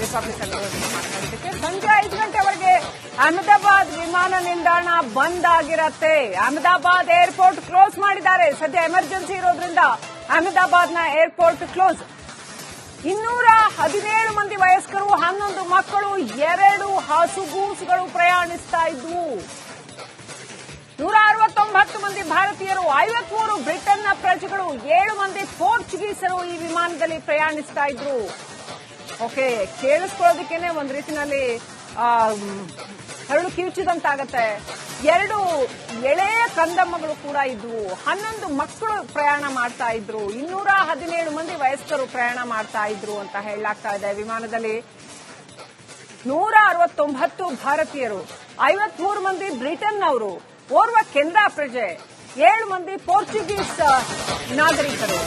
ಮಾತನಾಡಿದ್ದಕ್ಕೆ ಸಂಜೆ 5 ಗಂಟೆವರೆಗೆ ಅಹಮದಾಬಾದ್ ವಿಮಾನ ನಿಲ್ದಾಣ ಬಂದ್ ಆಗಿರತ್ತೆ. ಅಹಮದಾಬಾದ್ ಏರ್ಪೋರ್ಟ್ ಕ್ಲೋಸ್ ಮಾಡಿದ್ದಾರೆ. ಸದ್ಯ ಎಮರ್ಜೆನ್ಸಿ ಇರೋದ್ರಿಂದ ಅಹಮದಾಬಾದ್ನ ಏರ್ಪೋರ್ಟ್ ಕ್ಲೋಸ್. 217 ಮಂದಿ ವಯಸ್ಕರು, 11 ಮಕ್ಕಳು, 2 ಹಸುಗೂಸುಗಳು ಪ್ರಯಾಣಿಸ್ತಾ ಇದ್ವು. 169 ಮಂದಿ ಭಾರತೀಯರು, 53 ಬ್ರಿಟನ್ನ ಪ್ರಜೆಗಳು, 7 ಮಂದಿ ಪೋರ್ಚುಗೀಸರು ಈ ವಿಮಾನದಲ್ಲಿ ಪ್ರಯಾಣಿಸ್ತಾ ಇದ್ರು. ಓಕೆ, ಕೇಳಿಸ್ಕೊಳ್ಳೋದಕ್ಕೇನೆ ಒಂದ್ ರೀತಿನಲ್ಲಿ ಹರಳು ಕಿವುಚಿದಂತಾಗತ್ತೆ. 2 ಎಳೆಯ ಕಂದಮ್ಮಗಳು ಕೂಡ ಇದ್ವು. 11 ಮಕ್ಕಳು ಪ್ರಯಾಣ ಮಾಡ್ತಾ ಇದ್ರು. 217 ಮಂದಿ ವಯಸ್ಕರು ಪ್ರಯಾಣ ಮಾಡ್ತಾ ಇದ್ರು ಅಂತ ಹೇಳಲಾಗ್ತಾ ಇದೆ. ವಿಮಾನದಲ್ಲಿ 169 ಭಾರತೀಯರು, 53 ಮಂದಿ ಬ್ರಿಟನ್ನವರು, 1 ಕೆನಡಾ ಪ್ರಜೆ, 7 ಮಂದಿ ಪೋರ್ಚುಗೀಸ್ ನಾಗರಿಕರು.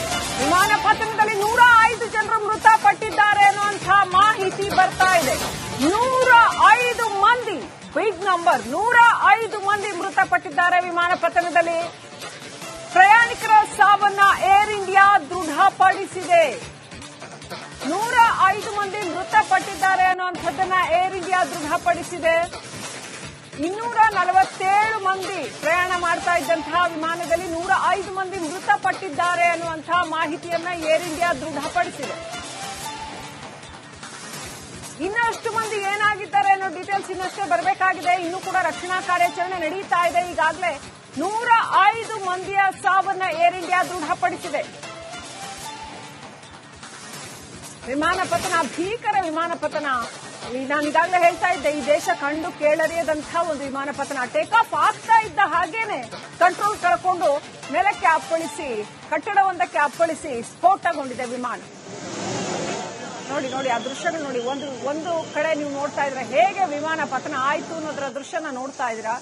ವಿಮಾನ ಪತನದಲ್ಲಿ 105 ಜನರು ಮೃತಪಟ್ಟಿದ್ದಾರೆ ಅನ್ನುವಂತಹ ಮಾಹಿತಿ ಬರ್ತಾ ಇದೆ. 105 ಮಂದಿ, ಬಿಗ್ ನಂಬರ್. 105 ಮಂದಿ ಮೃತಪಟ್ಟಿದ್ದಾರೆ ವಿಮಾನ ಪತನದಲ್ಲಿ. ಪ್ರಯಾಣಿಕರ ಸಾವನ್ನ ಏರ್ ಇಂಡಿಯಾ ದೃಢಪಡಿಸಿದೆ. 105 ಮಂದಿ ಮೃತಪಟ್ಟಿದ್ದಾರೆ ಅನ್ನುವಂಥದ್ದನ್ನ ಏರ್ ಇಂಡಿಯಾ ದೃಢಪಡಿಸಿದೆ. 247 ಮಂದಿ ಪ್ರಯಾಣ ಮಾಡ್ತಾ ಇದ್ದಂತಹ ವಿಮಾನದಲ್ಲಿ 105 ಮಂದಿ ಮೃತಪಟ್ಟಿದ್ದಾರೆ ಅನ್ನುವಂತಹ ಮಾಹಿತಿಯನ್ನ ಏರ್ ಇಂಡಿಯಾ ದೃಢಪಡಿಸಿದೆ. ಇನ್ನಷ್ಟು ಮಂದಿ ಏನಾಗಿದ್ದಾರೆ ಅನ್ನೋ ಡೀಟೇಲ್ಸ್ ಇನ್ನಷ್ಟೇ ಬರಬೇಕಾಗಿದೆ. ಇನ್ನೂ ಕೂಡ ರಕ್ಷಣಾ ಕಾರ್ಯಾಚರಣೆ ನಡೀತಾ ಇದೆ. ಈಗಾಗಲೇ 105 ಮಂದಿಯ ಸಾವನ್ನ ಏರ್ ಇಂಡಿಯಾ ದೃಢಪಡಿಸಿದೆ. ವಿಮಾನ ಪತನ, ಭೀಕರ ವಿಮಾನ ಪತನ. ನಾನು ಈಗಾಗಲೇ ಹೇಳ್ತಾ ಇದ್ದೆ, ಈ ದೇಶ ಕಂಡು ಕೇಳರಿಯದಂತಹ ಒಂದು ವಿಮಾನ ಪತನ. ಟೇಕ್ ಆಫ್ ಆಗ್ತಾ ಇದ್ದ ಹಾಗೇನೆ ಕಂಟ್ರೋಲ್ ಕಳ್ಕೊಂಡು ನೆಲಕ್ಕೆ ಅಪ್ಪಳಿಸಿ, ಕಟ್ಟಡವೊಂದಕ್ಕೆ ಅಪ್ಪಳಿಸಿ ಸ್ಫೋಟಗೊಂಡಿದೆ ವಿಮಾನ. ನೋಡಿ ಆ ದೃಶ್ಯಗಳು ನೋಡಿ. ಒಂದು ಕಡೆ ನೀವು ನೋಡ್ತಾ ಇದ್ರೆ ಹೇಗೆ ವಿಮಾನ ಪತನ ಆಯ್ತು ಅನ್ನೋದರ ದೃಶ್ಯನ ನೋಡ್ತಾ ಇದ್ದೀರಾ.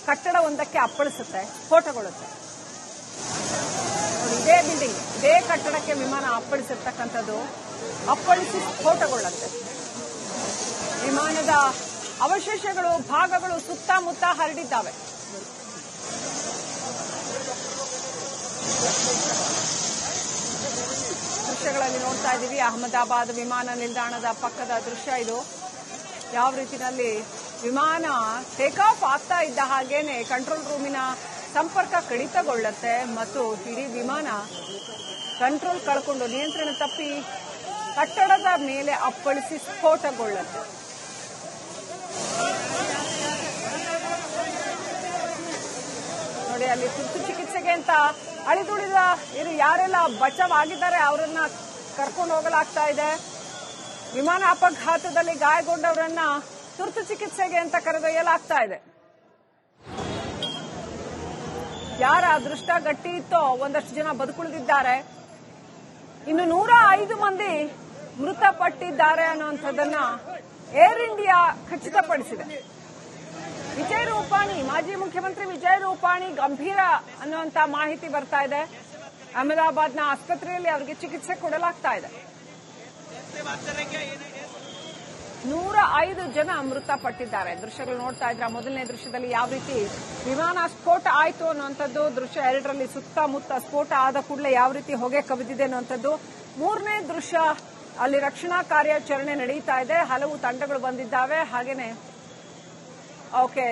ಕಟ್ಟಡವೊಂದಕ್ಕೆ ಅಪ್ಪಳಿಸುತ್ತೆ, ಸ್ಫೋಟಗೊಳ್ಳುತ್ತೆ. ನೋಡಿ, ಇದೇ ಬಿಲ್ಡಿಂಗ್, ಇದೇ ಕಟ್ಟಡಕ್ಕೆ ವಿಮಾನ ಅಪ್ಪಳಿಸಿರ್ತಕ್ಕಂಥದ್ದು. ಅಪ್ಪಳಿಸಿ ಸ್ಫೋಟಗೊಳ್ಳುತ್ತೆ. ವಿಮಾನದ ಅವಶೇಷಗಳು, ಭಾಗಗಳು ಸುತ್ತಮುತ್ತ ಹರಡಿದ್ದಾವೆ. ದೃಶ್ಯಗಳಲ್ಲಿ ನೋಡ್ತಾ ಇದ್ದೀವಿ. ಅಹಮದಾಬಾದ್ ವಿಮಾನ ನಿಲ್ದಾಣದ ಪಕ್ಕದ ದೃಶ್ಯ ಇದು. ಯಾವ ರೀತಿಯಲ್ಲಿ ವಿಮಾನ ಟೇಕ್ ಆಫ್ ಆಗ್ತಾ ಇದ್ದ ಹಾಗೇನೆ ಕಂಟ್ರೋಲ್ ರೂಮಿನ ಸಂಪರ್ಕ ಕಡಿತಗೊಳ್ಳುತ್ತೆ ಮತ್ತು ಇಡೀ ವಿಮಾನ ಕಂಟ್ರೋಲ್ ಕಳ್ಕೊಂಡು, ನಿಯಂತ್ರಣ ತಪ್ಪಿ ಕಟ್ಟಡದ ಮೇಲೆ ಅಪ್ಪಳಿಸಿ ಸ್ಫೋಟಗೊಳ್ಳುತ್ತೆ. ನೋಡಿ, ಅಲ್ಲಿ ತುರ್ತು ಚಿಕಿತ್ಸೆಗೆ ಅಂತ ಅಳಿದುಳಿದ ಯಾರೆಲ್ಲ ಬಚಾವ್ ಆಗಿದ್ದಾರೆ ಅವರನ್ನ ಕರ್ಕೊಂಡು ಹೋಗಲಾಗ್ತಾ ಇದೆ. ವಿಮಾನ ಅಪಘಾತದಲ್ಲಿ ಗಾಯಗೊಂಡವರನ್ನ ತುರ್ತು ಚಿಕಿತ್ಸೆಗೆ ಅಂತ ಕರೆದೊಯ್ಯಲಾಗ್ತಾ ಇದೆ. ಯಾರ ಅದೃಷ್ಟ ಗಟ್ಟಿ ಇತ್ತೋ ಒಂದಷ್ಟು ಜನ ಬದುಕುಳಿದಿದ್ದಾರೆ. ಇನ್ನು 105 ಮಂದಿ ಮೃತಪಟ್ಟಿದ್ದಾರೆ ಅನ್ನುವಂಥದ್ದನ್ನ ಏರ್ ಇಂಡಿಯಾ ಖಚಿತಪಡಿಸಿದೆ. ವಿಜಯ್ ರೂಪಾಣಿ, ಮಾಜಿ ಮುಖ್ಯಮಂತ್ರಿ ವಿಜಯ್ ರೂಪಾಣಿ ಗಂಭೀರ ಅನ್ನುವಂತ ಮಾಹಿತಿ ಬರ್ತಾ ಇದೆ. ಅಹಮದಾಬಾದ್ನ ಆಸ್ಪತ್ರೆಯಲ್ಲಿ ಅವರಿಗೆ ಚಿಕಿತ್ಸೆ ಕೊಡಲಾಗ್ತಾ ಇದೆ. 105 ಜನ ಮೃತಪಟ್ಟಿದ್ದಾರೆ. ದೃಶ್ಯಗಳು ನೋಡ್ತಾ ಇದ್ರ. ಮೊದಲನೇ ದೃಶ್ಯದಲ್ಲಿ ಯಾವ ರೀತಿ ವಿಮಾನ ಸ್ಫೋಟ ಆಯ್ತು ಅನ್ನುವಂಥದ್ದು, ದೃಶ್ಯ 2ರಲ್ಲಿ ಸುತ್ತಮುತ್ತ ಸ್ಫೋಟ ಆದ ಕೂಡಲೇ ಯಾವ ರೀತಿ ಹೊಗೆ ಕವಿದಿದೆ ಅನ್ನುವಂಥದ್ದು. 3ನೇ ದೃಶ್ಯ, ಅಲ್ಲಿ ರಕ್ಷಣಾ ಕಾರ್ಯಾಚರಣೆ ನಡೀತಾ ಇದೆ. ಹಲವು ತಂಡಗಳು ಬಂದಿದ್ದಾವೆ. ಹಾಗೇನೆ ಓಕೆ,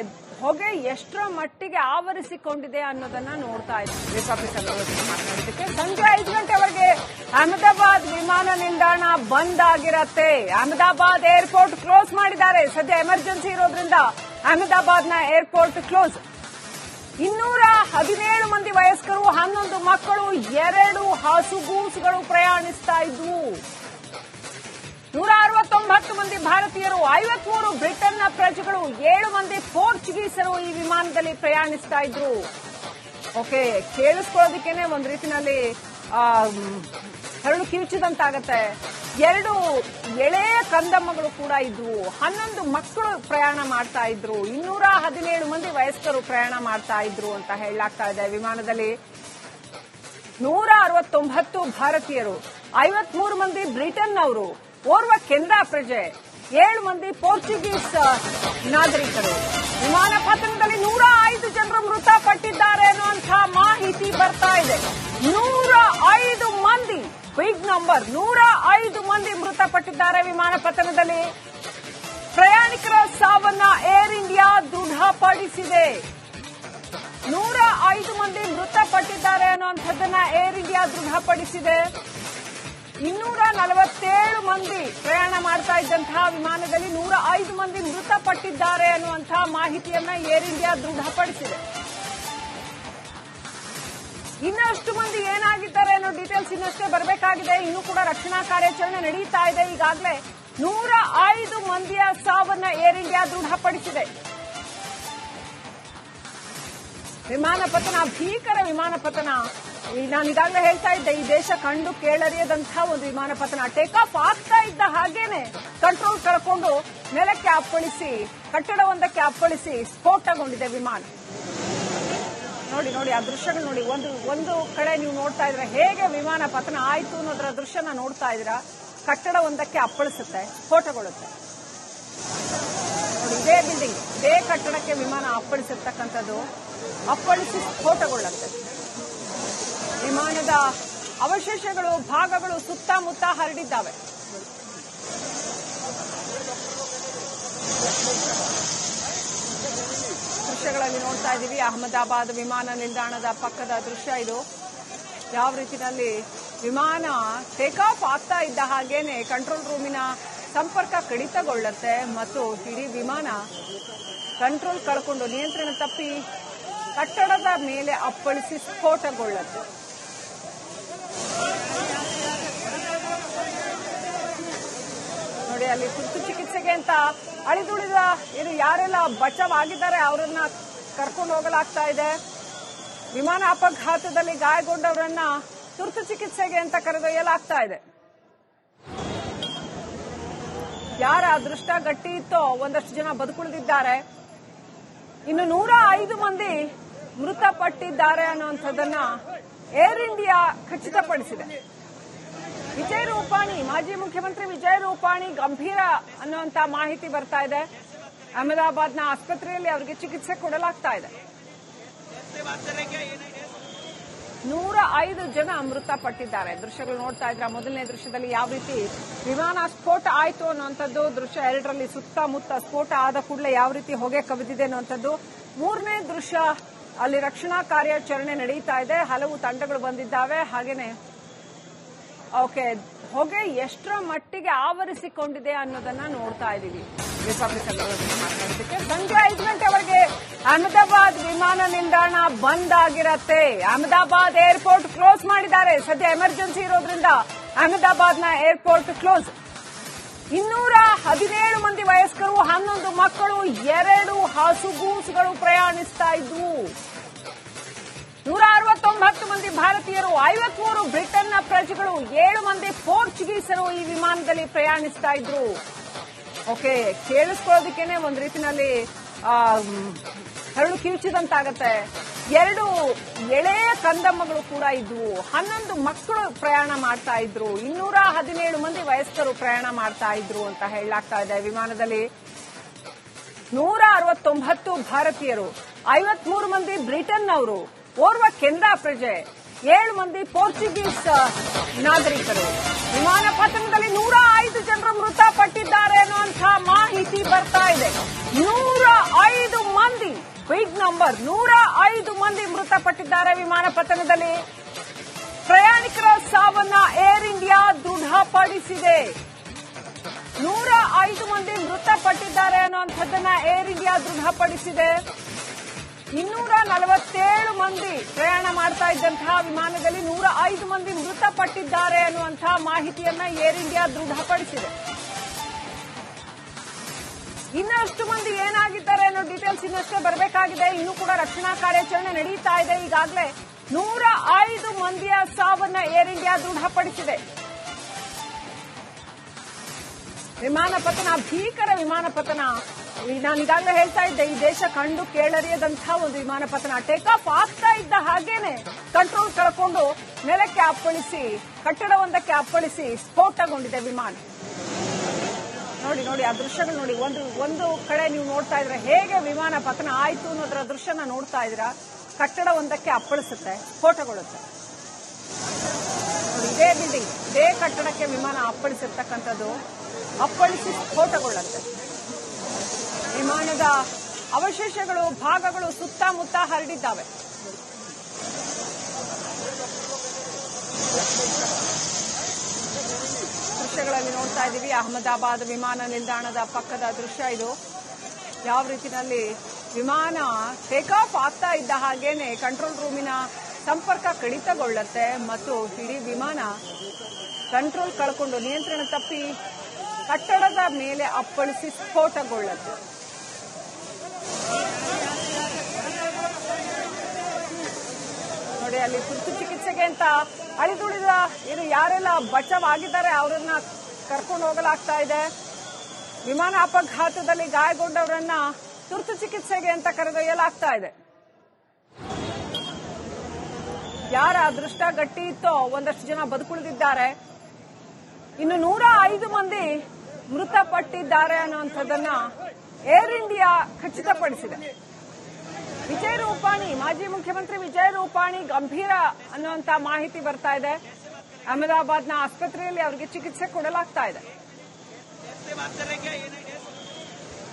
ಹೊಗೆ ಎಷ್ಟರ ಮಟ್ಟಿಗೆ ಆವರಿಸಿಕೊಂಡಿದೆ ಅನ್ನೋದನ್ನ ನೋಡ್ತಾ ಇದ್ದೀವಿ. ಮಾತನಾಡಿದ್ದಕ್ಕೆ ಸಂಜೆ 5 ಗಂಟೆವರೆಗೆ ಅಹಮದಾಬಾದ್ ವಿಮಾನ ನಿಲ್ದಾಣ ಬಂದ್ ಆಗಿರತ್ತೆ. ಅಹಮದಾಬಾದ್ ಏರ್ಪೋರ್ಟ್ ಕ್ಲೋಸ್ ಮಾಡಿದ್ದಾರೆ. ಸದ್ಯ ಎಮರ್ಜೆನ್ಸಿ ಇರೋದ್ರಿಂದ ಅಹಮದಾಬಾದ್ನ ಏರ್ಪೋರ್ಟ್ ಕ್ಲೋಸ್. 217 ಮಂದಿ ವಯಸ್ಕರು, 11 ಮಕ್ಕಳು, 2 ಹಸುಗೂಸುಗಳು ಪ್ರಯಾಣಿಸ್ತಾ ಇದ್ವು. 169 ಮಂದಿ ಭಾರತೀಯರು, 53 ಬ್ರಿಟನ್ನ ಪ್ರಜೆಗಳು, 7 ಮಂದಿ ಪೋರ್ಚುಗೀಸರು ಈ ವಿಮಾನದಲ್ಲಿ ಪ್ರಯಾಣಿಸ್ತಾ ಇದ್ರು. ಓಕೆ, ಕೇಳಿಸ್ಕೊಳ್ಳೋದಕ್ಕೇನೆ ಒಂದ್ ರೀತಿನಲ್ಲಿ ಹರಳು ಕಿವುಚಿದಂತಾಗತ್ತೆ. 2 ಎಳೆಯ ಕಂದಮ್ಮಗಳು ಕೂಡ ಇದ್ವು. 11 ಮಕ್ಕಳು ಪ್ರಯಾಣ ಮಾಡ್ತಾ ಇದ್ರು. 217 ಮಂದಿ ವಯಸ್ಕರು ಪ್ರಯಾಣ ಮಾಡ್ತಾ ಇದ್ರು ಅಂತ ಹೇಳಲಾಗ್ತಾ ಇದೆ. ವಿಮಾನದಲ್ಲಿ 169 ಭಾರತೀಯರು, 53 ಮಂದಿ ಬ್ರಿಟನ್ನವರು, 1 ಕೆನಡಾ ಪ್ರಜೆ, 7 ಮಂದಿ ಪೋರ್ಚುಗೀಸ್ ನಾಗರಿಕರು. ವಿಮಾನ ಪತನದಲ್ಲಿ 105 ಜನರು ಮೃತಪಟ್ಟಿದ್ದಾರೆ ಅನ್ನುವಂತಹ ಮಾಹಿತಿ ಬರ್ತಾ ಇದೆ. 105 ಮಂದಿ, ಬಿಗ್ ನಂಬರ್. 105 ಮಂದಿ ಮೃತಪಟ್ಟಿದ್ದಾರೆ ವಿಮಾನ ಪತನದಲ್ಲಿ. ಪ್ರಯಾಣಿಕರ ಸಾವನ್ನ ಏರ್ ಇಂಡಿಯಾ ದೃಢಪಡಿಸಿದೆ. 105 ಮಂದಿ ಮೃತಪಟ್ಟಿದ್ದಾರೆ ಅನ್ನುವಂಥದ್ದನ್ನ ಏರ್ ಇಂಡಿಯಾ ದೃಢಪಡಿಸಿದೆ. 247 ಮಂದಿ ಪ್ರಯಾಣ ಮಾಡ್ತಾ ಇದ್ದಂತಹ ವಿಮಾನದಲ್ಲಿ 105 ಮಂದಿ ಮೃತಪಟ್ಟಿದ್ದಾರೆ ಅನ್ನುವಂತಹ ಮಾಹಿತಿಯನ್ನ ಏರ್ ಇಂಡಿಯಾ ದೃಢಪಡಿಸಿದೆ. ಇನ್ನಷ್ಟು ಮಂದಿ ಏನಾಗಿದ್ದಾರೆ ಅನ್ನೋ ಡೀಟೇಲ್ಸ್ ಇನ್ನಷ್ಟೇ ಬರಬೇಕಾಗಿದೆ. ಇನ್ನೂ ಕೂಡ ರಕ್ಷಣಾ ಕಾರ್ಯಾಚರಣೆ ನಡೀತಾ ಇದೆ. ಈಗಾಗಲೇ 105 ಮಂದಿಯ ಸಾವನ್ನ ಏರ್ ಇಂಡಿಯಾ ದೃಢಪಡಿಸಿದೆ. ವಿಮಾನ ಪತನ, ಭೀಕರ ವಿಮಾನ ಪತನ. ನಾನು ಈಗಾಗಲೇ ಹೇಳ್ತಾ ಇದ್ದೆ, ಈ ದೇಶ ಕಂಡು ಕೇಳರಿಯದಂತಹ ಒಂದು ವಿಮಾನ ಪತನ. ಟೇಕ್ ಆಫ್ ಆಗ್ತಾ ಇದ್ದ ಹಾಗೇನೆ ಕಂಟ್ರೋಲ್ ಕಳ್ಕೊಂಡು ನೆಲಕ್ಕೆ ಅಪ್ಪಳಿಸಿ, ಕಟ್ಟಡವೊಂದಕ್ಕೆ ಅಪ್ಪಳಿಸಿ ಸ್ಫೋಟಗೊಂಡಿದೆ ವಿಮಾನ. ನೋಡಿ ಆ ದೃಶ್ಯಗಳು ನೋಡಿ. ಒಂದು ಕಡೆ ನೀವು ನೋಡ್ತಾ ಇದ್ರೆ ಹೇಗೆ ವಿಮಾನ ಪತನ ಆಯ್ತು ಅನ್ನೋದರ ದೃಶ್ಯನ ನೋಡ್ತಾ ಇದ್ದೀರಾ. ಕಟ್ಟಡವೊಂದಕ್ಕೆ ಅಪ್ಪಳಿಸುತ್ತೆ, ಸ್ಫೋಟಗೊಳ್ಳುತ್ತೆ. ನೋಡಿ, ಇದೇ ಬಿಲ್ಡಿಂಗ್, ಇದೇ ಕಟ್ಟಡಕ್ಕೆ ವಿಮಾನ ಅಪ್ಪಳಿಸಿರ್ತಕ್ಕಂಥದ್ದು. ಅಪ್ಪಳಿಸಿ ಸ್ಫೋಟಗೊಳ್ಳುತ್ತೆ. ವಿಮಾನದ ಅವಶೇಷಗಳು, ಭಾಗಗಳು ಸುತ್ತಮುತ್ತ ಹರಡಿದ್ದಾವೆ. ದೃಶ್ಯಗಳಲ್ಲಿ ನೋಡ್ತಾ ಇದ್ದೀವಿ. ಅಹಮದಾಬಾದ್ ವಿಮಾನ ನಿಲ್ದಾಣದ ಪಕ್ಕದ ದೃಶ್ಯ ಇದು. ಯಾವ ರೀತಿಯಲ್ಲಿ ವಿಮಾನ ಟೇಕ್ ಆಫ್ ಆಗ್ತಾ ಇದ್ದ ಹಾಗೇನೆ ಕಂಟ್ರೋಲ್ ರೂಮಿನ ಸಂಪರ್ಕ ಕಡಿತಗೊಳ್ಳುತ್ತೆ ಮತ್ತು ಇಡೀ ವಿಮಾನ ಕಂಟ್ರೋಲ್ ಕಳ್ಕೊಂಡು ನಿಯಂತ್ರಣ ತಪ್ಪಿ ಕಟ್ಟಡದ ಮೇಲೆ ಅಪ್ಪಳಿಸಿ ಸ್ಫೋಟಗೊಳ್ಳುತ್ತೆ. ನೋಡಿ, ಅಲ್ಲಿ ತುರ್ತು ಚಿಕಿತ್ಸೆಗೆ ಅಂತ ಅಳಿದುಳಿದ ಯಾರೆಲ್ಲ ಬಚಾವ್ ಆಗಿದ್ದಾರೆ ಅವರನ್ನ ಕರ್ಕೊಂಡು ಹೋಗಲಾಗ್ತಾ ಇದೆ. ವಿಮಾನ ಅಪಘಾತದಲ್ಲಿ ಗಾಯಗೊಂಡವರನ್ನ ತುರ್ತು ಚಿಕಿತ್ಸೆಗೆ ಅಂತ ಕರೆದೊಯ್ಯಲಾಗ್ತಾ ಇದೆ. ಯಾರ ಅದೃಷ್ಟ ಗಟ್ಟಿ ಇತ್ತೋ ಒಂದಷ್ಟು ಜನ ಬದುಕುಳಿದಿದ್ದಾರೆ. ಇನ್ನು 105 ಮಂದಿ ಮೃತಪಟ್ಟಿದ್ದಾರೆ ಅನ್ನುವಂಥದ್ದನ್ನ ಏರ್ ಇಂಡಿಯಾ ಖಚಿತಪಡಿಸಿದೆ. ವಿಜಯ್ ರೂಪಾಣಿ, ಮಾಜಿ ಮುಖ್ಯಮಂತ್ರಿ ವಿಜಯ್ ರೂಪಾಣಿ ಗಂಭೀರ ಅನ್ನುವಂತ ಮಾಹಿತಿ ಬರ್ತಾ ಇದೆ. ಅಹಮದಾಬಾದ್ನ ಆಸ್ಪತ್ರೆಯಲ್ಲಿ ಅವರಿಗೆ ಚಿಕಿತ್ಸೆ ಕೊಡಲಾಗ್ತಾ ಇದೆ. 105 ಜನ ಮೃತಪಟ್ಟಿದ್ದಾರೆ. ದೃಶ್ಯಗಳು ನೋಡ್ತಾ ಇದ್ರೆ ಮೊದಲನೇ ದೃಶ್ಯದಲ್ಲಿ ಯಾವ ರೀತಿ ವಿಮಾನ ಸ್ಫೋಟ ಆಯ್ತು ಅನ್ನುವಂಥದ್ದು, ದೃಶ್ಯ 2ರಲ್ಲಿ ಸುತ್ತಮುತ್ತ ಸ್ಫೋಟ ಆದ ಕೂಡಲೇ ಯಾವ ರೀತಿ ಹೊಗೆ ಕವಿದಿದೆ ಅನ್ನುವಂಥದ್ದು. 3ನೇ ದೃಶ್ಯ, ಅಲ್ಲಿ ರಕ್ಷಣಾ ಕಾರ್ಯಾಚರಣೆ ನಡೀತಾ ಇದೆ. ಹಲವು ತಂಡಗಳು ಬಂದಿದ್ದಾವೆ. ಹಾಗೇನೆ ಹೊಗೆ ಎಷ್ಟರ ಮಟ್ಟಿಗೆ ಆವರಿಸಿಕೊಂಡಿದೆ ಅನ್ನೋದನ್ನ ನೋಡ್ತಾ ಇದ್ದೀವಿ. ಮಾತಾಡೋದಕ್ಕೆ ಸಂಜೆ 5 ಗಂಟೆವರೆಗೆ ಅಹಮದಾಬಾದ್ ವಿಮಾನ ನಿಲ್ದಾಣ ಬಂದ್ ಆಗಿರತ್ತೆ. ಅಹಮದಾಬಾದ್ ಏರ್ಪೋರ್ಟ್ ಕ್ಲೋಸ್ ಮಾಡಿದ್ದಾರೆ. ಸದ್ಯ ಎಮರ್ಜೆನ್ಸಿ ಇರೋದ್ರಿಂದ ಅಹಮದಾಬಾದ್ನ ಏರ್ಪೋರ್ಟ್ ಕ್ಲೋಸ್. 217 ಮಂದಿ ವಯಸ್ಕರು, 11 ಮಕ್ಕಳು, 2 ಹಸುಗೂಸುಗಳು ಪ್ರಯಾಣಿಸ್ತಾ ಇದ್ವು. 169 ಮಂದಿ ಭಾರತೀಯರು, 53 ಬ್ರಿಟನ್ನ ಪ್ರಜೆಗಳು, 7 ಮಂದಿ ಪೋರ್ಚುಗೀಸರು ಈ ವಿಮಾನದಲ್ಲಿ ಪ್ರಯಾಣಿಸ್ತಾ ಇದ್ರು. ಕೇಳಿಸ್ಕೊಳ್ಳೋದಕ್ಕೇನೆ ಒಂದ್ ರೀತಿನಲ್ಲಿ ಹರಳು ಕಿವುಚಿದಂತಾಗತ್ತೆ. 2 ಎಳೆಯ ಕಂದಮ್ಮಗಳು ಕೂಡ ಇದ್ವು. 11 ಮಕ್ಕಳು ಪ್ರಯಾಣ ಮಾಡ್ತಾ ಇದ್ರು. 217 ಮಂದಿ ವಯಸ್ಕರು ಪ್ರಯಾಣ ಮಾಡ್ತಾ ಇದ್ರು ಅಂತ ಹೇಳಲಾಗ್ತಾ ಇದೆ. ವಿಮಾನದಲ್ಲಿ 169 ಭಾರತೀಯರು, 53 ಮಂದಿ ಬ್ರಿಟನ್ನವರು, 1 ಕೆನಡಾ ಪ್ರಜೆ, 7 ಮಂದಿ ಪೋರ್ಚುಗೀಸ್ ನಾಗರಿಕರು. ವಿಮಾನ ಪತನದಲ್ಲಿ 105 ಜನರು ಮೃತಪಟ್ಟಿದ್ದಾರೆ ಅನ್ನುವಂಥ ಮಾಹಿತಿ ಬರ್ತಾ ಇದೆ. 105 ಮಂದಿ, ಬಿಗ್ ನಂಬರ್. 105 ಮಂದಿ ಮೃತಪಟ್ಟಿದ್ದಾರೆ ವಿಮಾನ ಪತನದಲ್ಲಿ. ಪ್ರಯಾಣಿಕರ ಸಾವನ್ನ ಏರ್ ಇಂಡಿಯಾ ದೃಢಪಡಿಸಿದೆ. 105 ಮಂದಿ ಮೃತಪಟ್ಟಿದ್ದಾರೆ ಅನ್ನುವಂಥದ್ದನ್ನ ಏರ್ ಇಂಡಿಯಾ ದೃಢಪಡಿಸಿದೆ. 247 ಮಂದಿ ಪ್ರಯಾಣ ಮಾಡ್ತಾ ಇದ್ದಂತಹ ವಿಮಾನದಲ್ಲಿ 105 ಮಂದಿ ಮೃತಪಟ್ಟಿದ್ದಾರೆ ಅನ್ನುವಂತಹ ಮಾಹಿತಿಯನ್ನ ಏರ್ ಇಂಡಿಯಾ ದೃಢಪಡಿಸಿದೆ. ಇನ್ನಷ್ಟು ಮಂದಿ ಏನಾಗಿದ್ದಾರೆ ಅನ್ನೋ ಡೀಟೇಲ್ಸ್ ಇನ್ನಷ್ಟೇ ಬರಬೇಕಾಗಿದೆ. ಇನ್ನೂ ಕೂಡ ರಕ್ಷಣಾ ಕಾರ್ಯಾಚರಣೆ ನಡೀತಾ ಇದೆ. ಈಗಾಗಲೇ 105 ಮಂದಿಯ ಸಾವನ್ನ ಏರ್ ಇಂಡಿಯಾ ದೃಢಪಡಿಸಿದೆ. ವಿಮಾನ ಪತನ, ಭೀಕರ ವಿಮಾನ ಪತನ. ನಾನು ಈಗಾಗಲೇ ಹೇಳ್ತಾ ಇದ್ದೆ, ಈ ದೇಶ ಕಂಡು ಕೇಳರಿಯದಂತಹ ಒಂದು ವಿಮಾನ ಪತನ. ಟೇಕ್ ಆಫ್ ಆಗ್ತಾ ಇದ್ದ ಹಾಗೇನೆ ಕಂಟ್ರೋಲ್ ಕಳ್ಕೊಂಡು ನೆಲಕ್ಕೆ ಅಪ್ಪಳಿಸಿ, ಕಟ್ಟಡವೊಂದಕ್ಕೆ ಅಪ್ಪಳಿಸಿ ಸ್ಫೋಟಗೊಂಡಿದೆ ವಿಮಾನ. ನೋಡಿ ಆ ದೃಶ್ಯಗಳು ನೋಡಿ. ಒಂದು ಕಡೆ ನೀವು ನೋಡ್ತಾ ಇದ್ರೆ ಹೇಗೆ ವಿಮಾನ ಪತನ ಆಯ್ತು ಅನ್ನೋದರ ದೃಶ್ಯನ ನೋಡ್ತಾ ಇದ್ದೀರಾ. ಕಟ್ಟಡವೊಂದಕ್ಕೆ ಅಪ್ಪಳಿಸುತ್ತೆ, ಸ್ಫೋಟಗೊಳ್ಳುತ್ತೆ. ಇದೇ ಬಿಲ್ಡಿಂಗ್, ಇದೇ ಕಟ್ಟಡಕ್ಕೆ ವಿಮಾನ ಅಪ್ಪಳಿಸಿರ್ತಕ್ಕಂಥದ್ದು. ಅಪ್ಪಳಿಸಿ ಸ್ಫೋಟಗೊಳ್ಳುತ್ತೆ. ವಿಮಾನದ ಅವಶೇಷಗಳು, ಭಾಗಗಳು ಸುತ್ತಮುತ್ತ ಹರಡಿದ್ದಾವೆ. ದೃಶ್ಯಗಳಲ್ಲಿ ನೋಡ್ತಾ ಇದ್ದೀವಿ. ಅಹಮದಾಬಾದ್ ವಿಮಾನ ನಿಲ್ದಾಣದ ಪಕ್ಕದ ದೃಶ್ಯ ಇದು. ಯಾವ ರೀತಿಯಲ್ಲಿ ವಿಮಾನ ಟೇಕ್ ಆಫ್ ಆಗ್ತಾ ಇದ್ದ ಹಾಗೇನೆ ಕಂಟ್ರೋಲ್ ರೂಮಿನ ಸಂಪರ್ಕ ಕಡಿತಗೊಳ್ಳುತ್ತೆ ಮತ್ತು ಇಡೀ ವಿಮಾನ ಕಂಟ್ರೋಲ್ ಕಳ್ಕೊಂಡು ನಿಯಂತ್ರಣ ತಪ್ಪಿ ಕಟ್ಟಡದ ಮೇಲೆ ಅಪ್ಪಳಿಸಿ ಸ್ಫೋಟಗೊಳ್ಳುತ್ತೆ. ನೋಡಿ, ಅಲ್ಲಿ ತುರ್ತು ಚಿಕಿತ್ಸೆಗೆ ಅಂತ ಅಳಿದುಳಿದ ಯಾರೆಲ್ಲ ಬಚಾವ್ ಆಗಿದ್ದಾರೆ ಅವರನ್ನ ಕರ್ಕೊಂಡು ಹೋಗಲಾಗ್ತಾ ಇದೆ. ವಿಮಾನ ಅಪಘಾತದಲ್ಲಿ ಗಾಯಗೊಂಡವರನ್ನ ತುರ್ತು ಚಿಕಿತ್ಸೆಗೆ ಅಂತ ಕರೆದೊಯ್ಯಲಾಗ್ತಾ ಇದೆ. ಯಾರ ಅದೃಷ್ಟ ಗಟ್ಟಿ ಇತ್ತೋ ಒಂದಷ್ಟು ಜನ ಬದುಕುಳಿದಿದ್ದಾರೆ. ಇನ್ನು 105 ಮಂದಿ ಮೃತಪಟ್ಟಿದ್ದಾರೆ ಅನ್ನುವಂಥದ್ದನ್ನ ಏರ್ ಇಂಡಿಯಾ ಖಚಿತಪಡಿಸಿದೆ. ವಿಜಯ್ ರೂಪಾಣಿ, ಮಾಜಿ ಮುಖ್ಯಮಂತ್ರಿ ವಿಜಯ್ ರೂಪಾಣಿ ಗಂಭೀರ ಅನ್ನುವಂತ ಮಾಹಿತಿ ಬರ್ತಾ ಇದೆ. ಅಹಮದಾಬಾದ್ನ ಆಸ್ಪತ್ರೆಯಲ್ಲಿ ಅವರಿಗೆ ಚಿಕಿತ್ಸೆ ಕೊಡಲಾಗ್ತಾ ಇದೆ.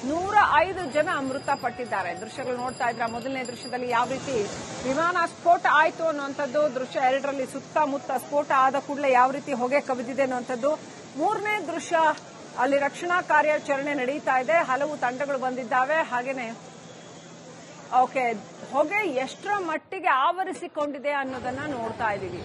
105 ಜನ ಮೃತಪಟ್ಟಿದ್ದಾರೆ. ದೃಶ್ಯಗಳು ನೋಡ್ತಾ ಇದ್ರ ಮೊದಲನೇ ದೃಶ್ಯದಲ್ಲಿ ಯಾವ ರೀತಿ ವಿಮಾನ ಸ್ಫೋಟ ಆಯಿತು ಅನ್ನುವಂಥದ್ದು, ದೃಶ್ಯ 2ರಲ್ಲಿ ಸುತ್ತಮುತ್ತ ಸ್ಫೋಟ ಆದ ಕೂಡಲೇ ಯಾವ ರೀತಿ ಹೊಗೆ ಕವಿದಿದೆ ಅನ್ನುವಂಥದ್ದು. 3ನೇ ದೃಶ್ಯ, ಅಲ್ಲಿ ರಕ್ಷಣಾ ಕಾರ್ಯಾಚರಣೆ ನಡೀತಾ ಇದೆ. ಹಲವು ತಂಡಗಳು ಬಂದಿದ್ದಾವೆ. ಹಾಗೇನೆ ಹೊಗೆ ಎಷ್ಟರ ಮಟ್ಟಿಗೆ ಆವರಿಸಿಕೊಂಡಿದೆ ಅನ್ನೋದನ್ನ ನೋಡ್ತಾ ಇದ್ದೀವಿ.